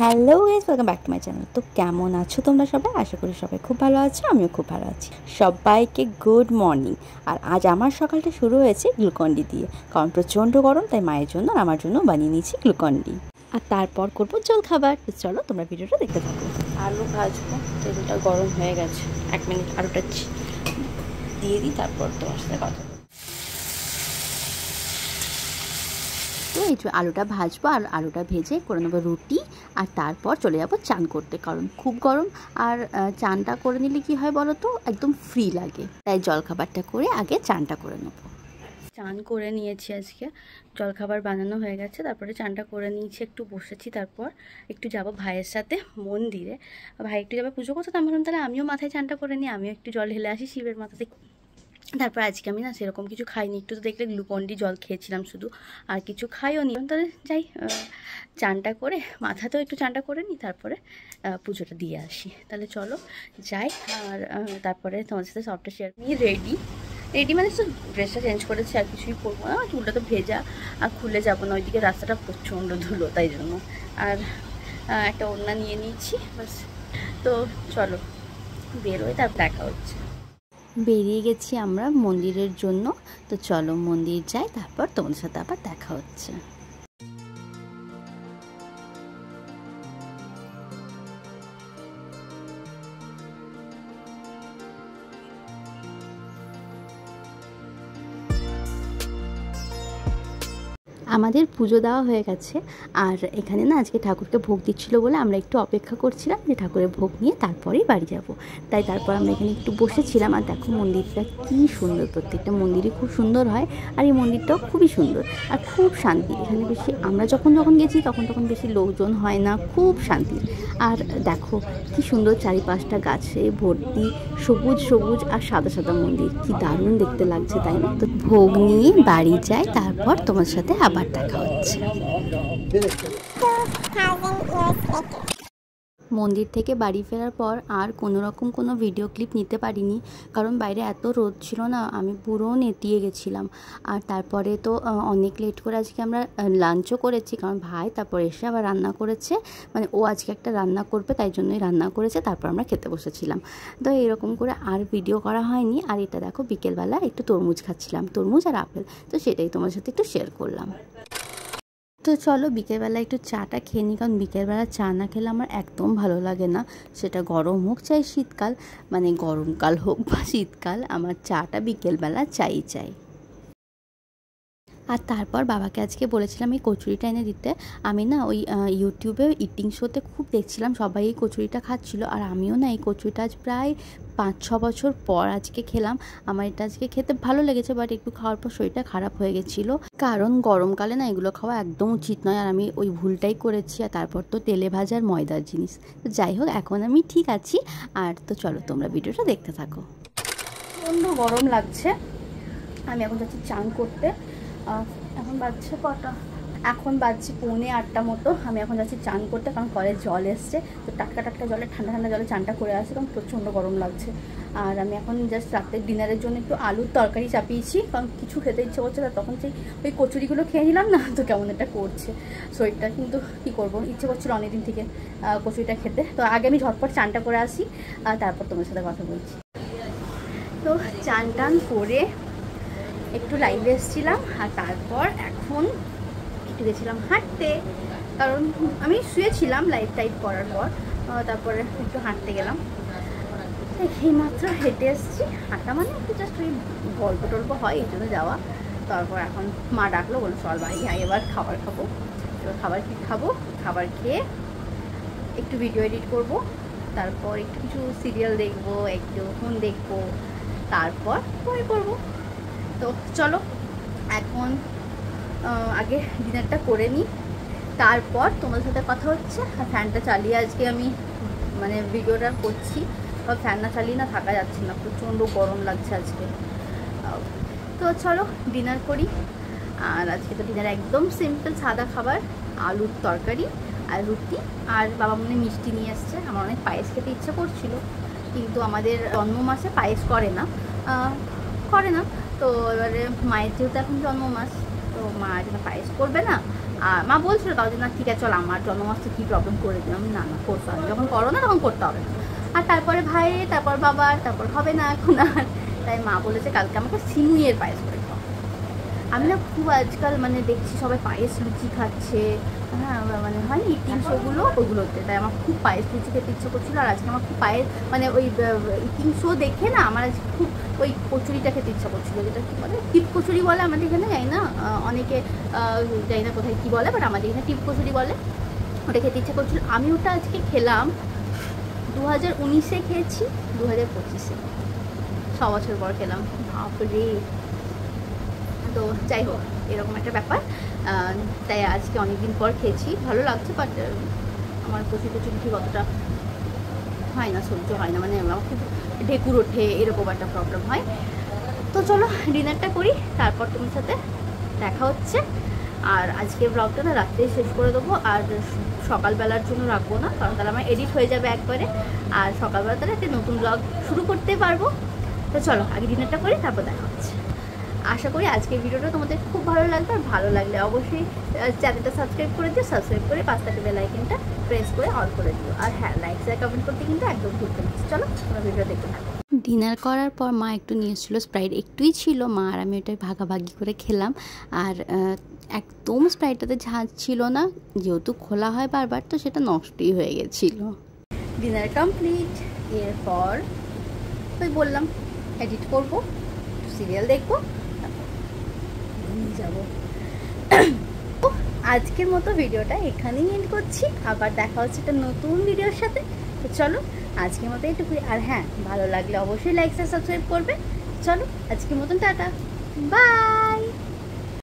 Hello guys, welcome back to my channel. তো কেমন আছো তোমরা সবাই? আশা করি সবাই খুব ভালো আছো, আমিও খুব ভালো আছি। সবাইকে গুড মর্নিং। আর আজ আমার সকালটা শুরু হয়েছে গ্লুকন্ডি দিয়ে, কারণ প্রচণ্ড গরম, তাই মায়ের জন্য আর আমার জন্য বানিয়ে নিয়েছি গ্লুকন্ডি। আর তারপর করবো জল খাবার। তো চলো তোমরা ভিডিওটা দেখতে থাকো। আলু ভাজবো, তেলটা গরম হয়ে গেছে। 1 মিনিট আলুটা দিয়ে দিই, তারপর তোমার সাথে কথা বলবো। তো এই যে আলুটা ভাজবো, আর আলুটা ভেজে করে নেবো রুটি। আর তারপর চলে যাবো চান করতে, কারণ খুব গরম। আর চানটা করে নিলে কি হয় বলো তো, একদম ফ্রি লাগে। তাই জলখাবারটা করে আগে চানটা করে নেবো। চান করে নিয়েছি আজকে, জলখাবার বানানো হয়ে গেছে, তারপরে চানটা করে নিয়েছি, একটু বসেছি। তারপর একটু যাব ভাইয়ের সাথে মন্দিরে। ভাই একটু যাবে পুজো করতে, তো আমি ভাবলাম তাহলে আমিও মাথায় চানটা করে নিই, আমিও একটু জল ঢেলে আসি শিবের মাথাতে। তারপর আজকে আমি না সেরকম কিছু খাইনি, একটু তো দেখলে গ্লুকন্ডি জল খেয়েছিলাম শুধু, আর কিছু খাইও নি। তাহলে যাই চানটা করে, মাথাতেও একটু চানটা করে নিই, তারপরে পুজোটা দিয়ে আসি। তাহলে চলো যাই। আর তারপরে তোমার সাথে সবটা শেয়ার করি। রেডি মানে তো ড্রেসটা চেঞ্জ করেছি, আর কিছুই করবো না। চুলটা তো ভেজা, আর খুলে যাবো না, ওইদিকে রাস্তাটা প্রচণ্ড ধুলো, তাই জন্য। আর একটা ওড়না নিয়ে নিয়েছি বাস। তো চলো বেরোয়, তারপর দেখা হচ্ছে। বেরিয়ে গেছি আমরা মন্দিরের জন্য। তো চলো মন্দির যাই, তারপর তোমাদের সাথে আবার দেখা হচ্ছে। আমাদের পুজো দেওয়া হয়ে গেছে, আর এখানে না আজকে ঠাকুরকে ভোগ দিচ্ছিলো বলে আমরা একটু অপেক্ষা করছিলাম যে ঠাকুরের ভোগ নিয়ে তারপরেই বাড়ি যাব। তাই তারপর আমরা এখানে একটু বসেছিলাম। আর দেখো মন্দিরটা কী সুন্দর, প্রত্যেকটা মন্দিরই খুব সুন্দর হয়। আর এই মন্দিরটাও খুবই সুন্দর আর খুব শান্তি। এখানে বেশি আমরা যখন গেছি তখন বেশি লোকজন হয় না, খুব শান্তির। আর দেখো কি সুন্দর চারিপাশটা গাছে ভর্তি, সবুজ সবুজ আর সাদা সাদা মন্দির, কি দারুণ দেখতে লাগছে, তাই না? তো ভোগ নিয়ে বাড়ি যাই, তারপর তোমার সাথে আবার দেখা হচ্ছে। মন্দির থেকে বাড়ি ফেরার পর আর কোনো রকম কোনো ভিডিও ক্লিপ নিতে পারিনি, কারণ বাইরে এত রোদ ছিল না, আমি পুরো নেতিয়ে গেছিলাম। আর তারপরে তো অনেক লেট করে আজকে আমরা লাঞ্চও করেছি, কারণ ভাই তারপর এসে আবার রান্না করেছে। মানে ও আজকে একটা রান্না করবে, তাই জন্যই রান্না করেছে। তারপর আমরা খেতে বসেছিলাম। তো এরকম করে আর ভিডিও করা হয়নি। আর এটা দেখো বিকেলবেলা একটু তরমুজ খাচ্ছিলাম, তরমুজ আর আপেল। তো সেটাই তোমার সাথে একটু শেয়ার করলাম। তো চলো বিকেলবেলা একটু চাটা খেয়ে নিই, কারণ বিকেলবেলা চা না খেলে আমার একদম ভালো লাগে না। সেটা গরম হোক চাই শীতকাল, মানে গরমকাল হোক বা শীতকাল, আমার চাটা বিকেলবেলা চাই। আর তারপর বাবাকে আজকে বলেছিলাম এই কচুরিটা এনে দিতে। আমি না ওই ইউটিউবে ইটিং শোতে খুব দেখছিলাম, সবাই এই কচুরিটা খাচ্ছিল। আর আমিও না এই কচুরিটা আজ প্রায় 5-6 বছর পর আজকে খেলাম। আমার এটা আজকে খেতে ভালো লেগেছে, বাট একটু খাওয়ার পর শরীরটা খারাপ হয়ে গেছিলো, কারণ গরমকালে না এগুলো খাওয়া একদম উচিত নয়। আর আমি ওই ভুলটাই করেছি। আর তারপর তো তেলে ভাজার ময়দার জিনিস। তো যাই হোক, এখন আমি ঠিক আছি। আর তো চলো তোমরা ভিডিওটা দেখতে থাকো। প্রচণ্ড গরম লাগছে। আমি এখন যাচ্ছি চান করতে। এখন বাজছে কটা? এখন বাজছে 7:45 মতো। আমি এখন যাচ্ছি চান করতে, কারণ কলের জল এসছে। তো টাটকা জলে, ঠান্ডা জলে চানটা করে আসি, কারণ প্রচণ্ড গরম লাগছে। আর আমি এখন জাস্ট রাতের ডিনারের জন্য একটু আলুর তরকারি চাপিয়েছি, কারণ কিছু খেতে ইচ্ছে করছে না। তখন সেই ওই কচুরিগুলো খেয়ে নিলাম না, তো কেমন একটা করছে শরীরটা। কিন্তু কী করবো, ইচ্ছে করছিল অনেকদিন থেকে কচুরিটা খেতে। তো আগে আমি ঝটপট চানটা করে আসি, আর তারপর তোমার সাথে কথা বলছি। তো চান টান করে একটু লাইভে এসেছিলাম। আর তারপর এখন একটু গেছিলাম হাঁটতে, কারণ আমি শুয়েছিলাম লাইভ টাইপ করার পর। তারপরে একটু হাঁটতে গেলাম। এইমাত্র হেঁটে এসেছি। হাঁটা মানে একটু জাস্ট ওই গল্প টল্প হয়, এই জন্য যাওয়া। তারপর এখন মা ডাকলো, বললো চল ভাই এবার খাবার খাবো। এবার খাবার কি খাবো, খাবার খেয়ে একটু ভিডিও এডিট করব, তারপর একটু কিছু সিরিয়াল দেখবো, একটু ফোন দেখবো, তারপর পরে করবো। তো চলো এখন আগে ডিনারটা করে নিই, তারপর তোমাদের সাথে কথা হচ্ছে। আর ফ্যানটা চালিয়ে আজকে আমি মানে ভিডিওটা করছি, ফ্যান না চালিয়ে না থাকা যাচ্ছে না, প্রচণ্ড গরম লাগছে আজকে। তো চলো ডিনার করি। আর আজকে তো ডিনার একদম সিম্পল সাদা খাবার, আলুর তরকারি আর রুটি। আর বাবা মনে মিষ্টি নিয়ে এসছে। আমার অনেক পায়েস খেতে ইচ্ছে করছিল, কিন্তু আমাদের জন্ম মাসে পায়েস করে না। তো এবারে মায়ের যেহেতু এখন জন্ম মাস, তো মা এখানে পায়েস করবে না, আর মা বলছিল তাও যে না ঠিক আছে চল আমার জন্মমাসে কী প্রবলেম করে দিলাম, না না করতে হবে, যখন করো না তখন করতে হবে না। আর তারপরে ভাই, তারপর বাবার, তারপর হবে না এখন আর, তাই মা বলেছে কালকে আমাকে সিমুইয়ের পায়েস করে খাও। আমি না খুব আজকাল মানে দেখছি সবাই পায়েস লুচি খাচ্ছে, হ্যাঁ মানে হয় না ইটিং শোগুলো ওগুলোতে, তাই আমার খুব পায়েস লুচি খেতে ইচ্ছে করছিলো। আর আজকে আমার খুব পায়েস মানে ওই ইটিং শো দেখে না আমার আজকে খুব ওই কচুরিটা খেতে ইচ্ছা করছিলো, যেটা কী বলে টিপ কচুরি বলে আমাদের এখানে, যাই না অনেকে যাই না কোথায় কী বলে, বাট আমাদের এখানে টিপ কচুরি বলে, ওটা খেতে ইচ্ছা করছিলো। আমি ওটা আজকে খেলাম 2019-এ খেয়েছি, 2025-এ 6 বছর পর খেলাম, বাপরে। তো যাই হোক এরকম একটা ব্যাপার, তাই আজকে অনেকদিন পর খেয়েছি, ভালো লাগছে। বাট আমার কচুরি ঠিক অতটা হয় না, সহ্য হয় না, মানে আমার খুব ঢেকুর ওঠে, এরকম একটা প্রবলেম হয়। তো চলো ডিনারটা করি, তারপর তোমার সাথে দেখা হচ্ছে। আর আজকে ব্লগটা না রাত্রেই শেষ করে দেবো, আর সকালবেলার জন্য রাখবো না, কারণ তাহলে আমার এডিট হয়ে যাবে একবারে, আর সকালবেলা তাহলে একটা নতুন ব্লগ শুরু করতে পারবো। তো চলো আগে ডিনারটা করি, তারপর দেখা হচ্ছে। আশা করি আজকের ভিডিওটা তোমাদের খুব ভালো লাগবে, আর ভালো লাগলে অবশ্যই চ্যানেলটা সাবস্ক্রাইব করে দিও, সাবস্ক্রাইব করে পাশে বেল আইকনটা প্রেস করে অল করে দিও। আর হ্যাঁ, লাইক শেয়ার কমেন্ট করতে কিন্তু একদম ভুলতে না। চলো তোমরা ভিডিও দেখতে থাকো। ডিনার করার পর মা একটু নিয়ে এসেছিলো স্প্রাইট, একটুই ছিল, মা আর আমি ওটাই ভাগাভাগি করে খেলাম। আর একদম স্প্রাইটটাতে ঝাঁজ ছিল না, যেহেতু খোলা হয় বারবার, তো সেটা নষ্টই হয়ে গেছিলো। ডিনার কমপ্লিট, এরপর ওই বললাম এডিট করবো, সিরিয়াল দেখবো, যাবো। আজকের মতো ভিডিওটা এখানেই এন্ড করছি, আবার দেখা হচ্ছে একটা নতুন ভিডিওর সাথে। তো চলো আজকের মতো এইটুকুই, আর হ্যাঁ ভালো লাগলে অবশ্যই লাইক আর সাবস্ক্রাইব করবে। চলো আজকের মতন টাটা, বাই।